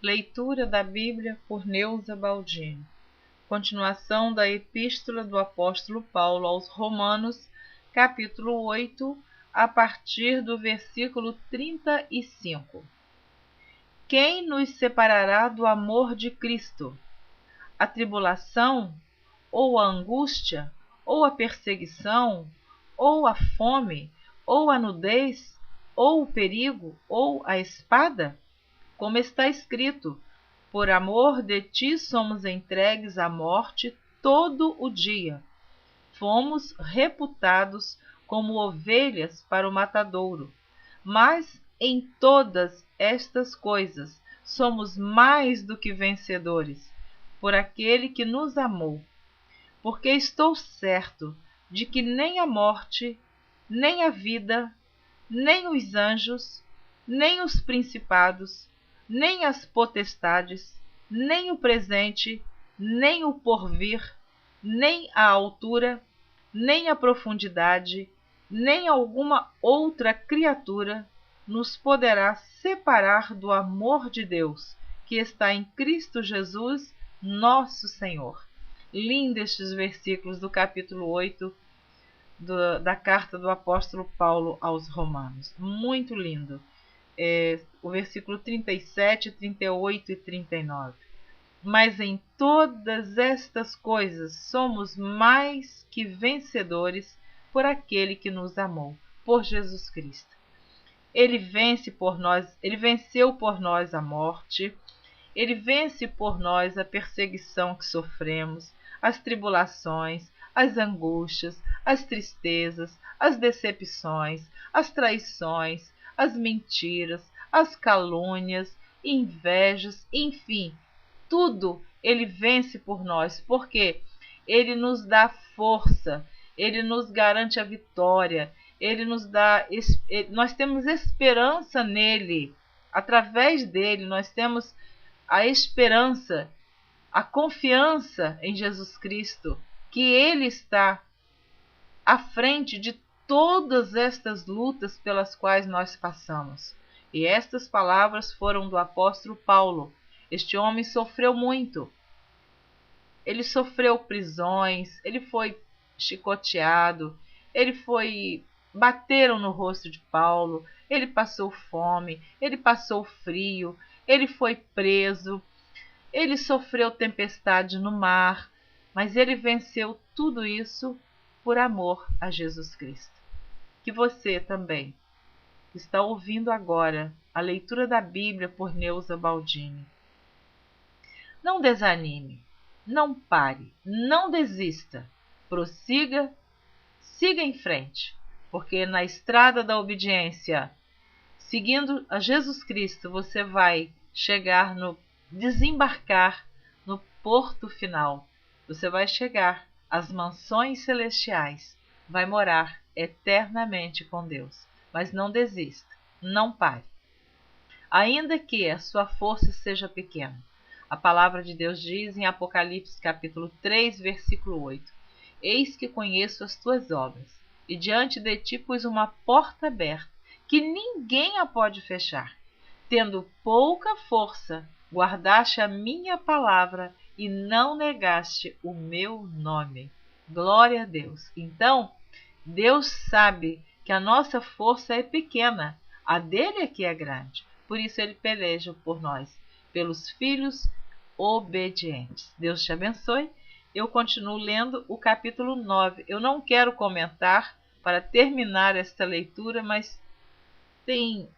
Leitura da Bíblia por Neuza Baldini. Continuação da Epístola do Apóstolo Paulo aos Romanos, capítulo 8, a partir do versículo 35. Quem nos separará do amor de Cristo? A tribulação, ou a angústia, ou a perseguição, ou a fome, ou a nudez, ou o perigo, ou a espada? Como está escrito: por amor de ti somos entregues à morte todo o dia. Fomos reputados como ovelhas para o matadouro. Mas em todas estas coisas somos mais do que vencedores, por aquele que nos amou. Porque estou certo de que nem a morte, nem a vida, nem os anjos, nem os principados, nem as potestades, nem o presente, nem o porvir, nem a altura, nem a profundidade, nem alguma outra criatura nos poderá separar do amor de Deus, que está em Cristo Jesus, nosso Senhor. Lindo estes versículos do capítulo 8 da carta do apóstolo Paulo aos Romanos. Muito lindo. O versículo 37, 38 e 39. Mas em todas estas coisas somos mais que vencedores por aquele que nos amou, por Jesus Cristo. Ele venceu por nós a morte, ele vence por nós a perseguição que sofremos, as tribulações, as angústias, as tristezas, as decepções, as traições, as mentiras, as calúnias, invejas, enfim, tudo ele vence por nós, porque ele nos dá força, ele nos garante a vitória, nós temos esperança nele, através dele nós temos a esperança, a confiança em Jesus Cristo, que ele está à frente de todas estas lutas pelas quais nós passamos. E estas palavras foram do apóstolo Paulo. Este homem sofreu muito. Ele sofreu prisões, ele foi chicoteado, bateram no rosto de Paulo, ele passou fome, ele passou frio, ele foi preso, ele sofreu tempestade no mar, mas ele venceu tudo isso por amor a Jesus Cristo. Que você também, que está ouvindo agora a leitura da Bíblia por Neuza Baldini, não desanime, não pare, não desista, prossiga, siga em frente, porque na estrada da obediência, seguindo a Jesus Cristo, você vai desembarcar no porto final. Você vai chegar às mansões celestiais, vai morar eternamente com Deus. Mas não desista, não pare. Ainda que a sua força seja pequena. A palavra de Deus diz em Apocalipse capítulo 3, versículo 8: Eis que conheço as tuas obras, e diante de ti pus uma porta aberta, que ninguém a pode fechar. Tendo pouca força, guardaste a minha palavra e não negaste o meu nome. Glória a Deus. Então, Deus sabe que a nossa força é pequena, a dele é que é grande. Por isso ele peleja por nós, pelos filhos obedientes. Deus te abençoe. Eu continuo lendo o capítulo 9. Eu não quero comentar para terminar esta leitura, mas tem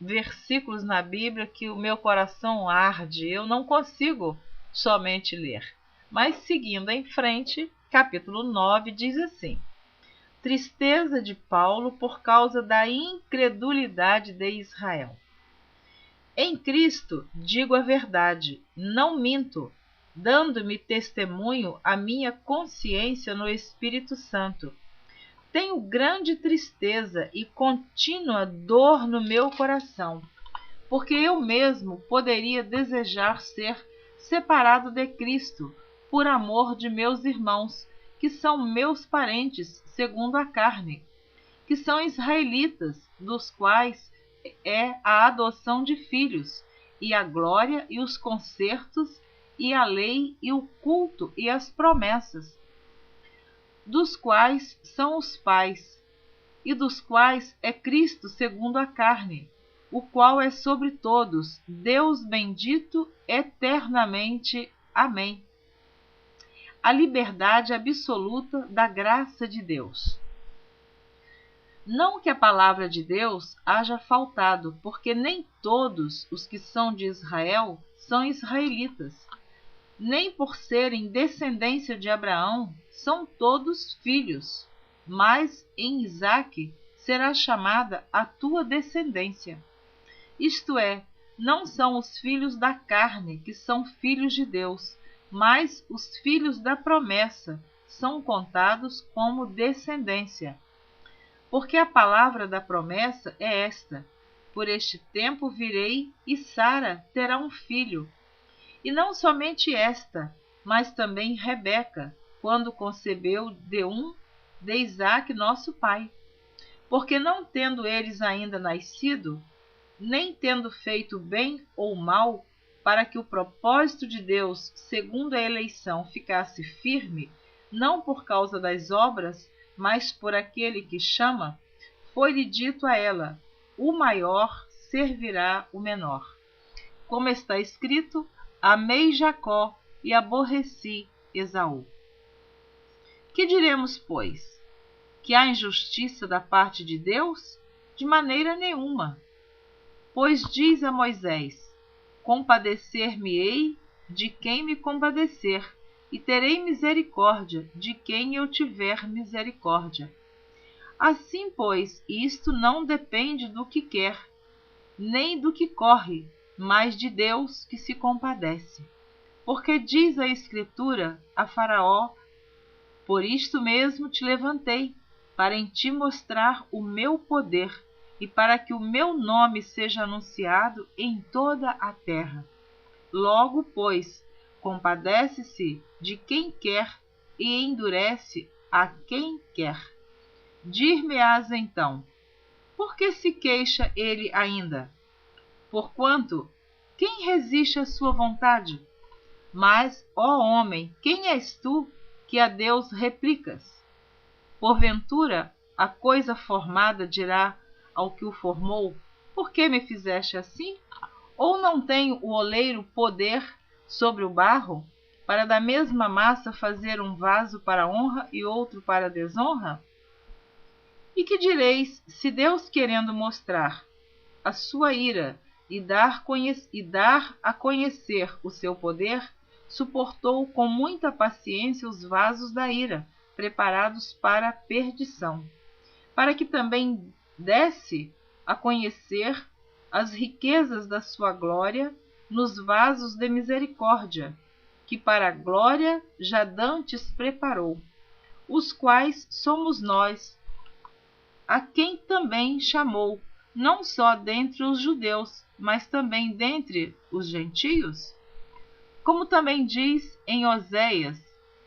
versículos na Bíblia que o meu coração arde. Eu não consigo somente ler. Mas seguindo em frente, capítulo 9 diz assim: Tristeza de Paulo por causa da incredulidade de Israel. Em Cristo digo a verdade, não minto, dando-me testemunho a minha consciência no Espírito Santo. Tenho grande tristeza e contínua dor no meu coração, porque eu mesmo poderia desejar ser separado de Cristo, por amor de meus irmãos, que são meus parentes segundo a carne, que são israelitas, dos quais é a adoção de filhos, e a glória, e os concertos, e a lei, e o culto, e as promessas, dos quais são os pais, e dos quais é Cristo segundo a carne, o qual é sobre todos, Deus bendito eternamente. Amém. A liberdade absoluta da graça de Deus. Não que a palavra de Deus haja faltado, porque nem todos os que são de Israel são israelitas, nem por serem descendência de Abraão são todos filhos, mas em Isaque será chamada a tua descendência. Isto é, não são os filhos da carne que são filhos de Deus, mas os filhos da promessa são contados como descendência. Porque a palavra da promessa é esta: por este tempo virei e Sara terá um filho. E não somente esta, mas também Rebeca, quando concebeu de Isaque nosso pai. Porque não tendo eles ainda nascido, nem tendo feito bem ou mal, para que o propósito de Deus, segundo a eleição, ficasse firme, não por causa das obras, mas por aquele que chama, foi-lhe dito a ela: o maior servirá o menor. Como está escrito: amei Jacó e aborreci Esaú. Que diremos, pois? Que há injustiça da parte de Deus? De maneira nenhuma. Pois diz a Moisés: compadecer-me-ei de quem me compadecer, e terei misericórdia de quem eu tiver misericórdia. Assim, pois, isto não depende do que quer, nem do que corre, mas de Deus que se compadece. Porque diz a Escritura a Faraó: por isto mesmo te levantei, para em ti mostrar o meu poder, e para que o meu nome seja anunciado em toda a terra. Logo, pois, compadece-se de quem quer e endurece a quem quer. Dir-me-ás então: por que se queixa ele ainda? Porquanto, quem resiste à sua vontade? Mas, ó homem, quem és tu que a Deus replicas? Porventura, a coisa formada dirá ao que o formou: por que me fizeste assim? Ou não tem o oleiro poder sobre o barro, para da mesma massa fazer um vaso para honra e outro para desonra? E que direis, se Deus, querendo mostrar a sua ira e dar a conhecer o seu poder, suportou com muita paciência os vasos da ira, preparados para a perdição, para que também desse a conhecer as riquezas da sua glória nos vasos de misericórdia, que para a glória já dantes preparou, os quais somos nós, a quem também chamou, não só dentre os judeus, mas também dentre os gentios? Como também diz em Oséias: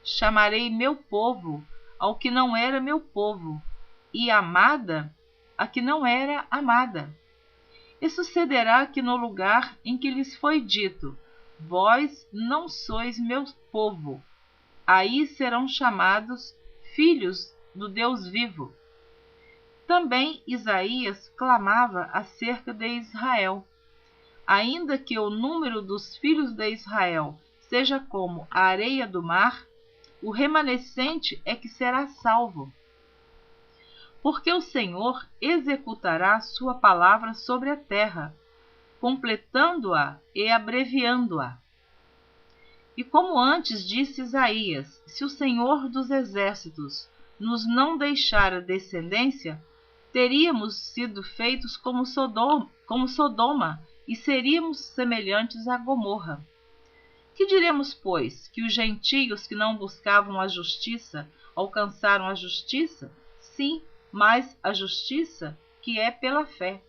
chamarei meu povo ao que não era meu povo, e amada a que não era amada. E sucederá que no lugar em que lhes foi dito: vós não sois meu povo, aí serão chamados filhos do Deus vivo. Também Isaías clamava acerca de Israel: ainda que o número dos filhos de Israel seja como a areia do mar, o remanescente é que será salvo. Porque o Senhor executará sua palavra sobre a terra, completando-a e abreviando-a. E como antes disse Isaías: se o Senhor dos exércitos nos não deixara descendência, teríamos sido feitos como Sodoma, e seríamos semelhantes a Gomorra. Que diremos, pois? Que os gentios que não buscavam a justiça alcançaram a justiça? Sim, mas a justiça que é pela fé.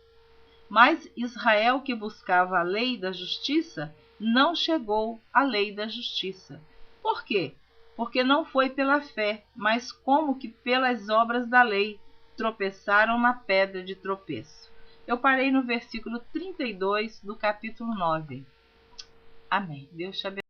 Mas Israel, que buscava a lei da justiça, não chegou à lei da justiça. Por quê? Porque não foi pela fé, mas como que pelas obras da lei tropeçaram na pedra de tropeço. Eu parei no versículo 32 do capítulo 9. Amém. Deus te abençoe.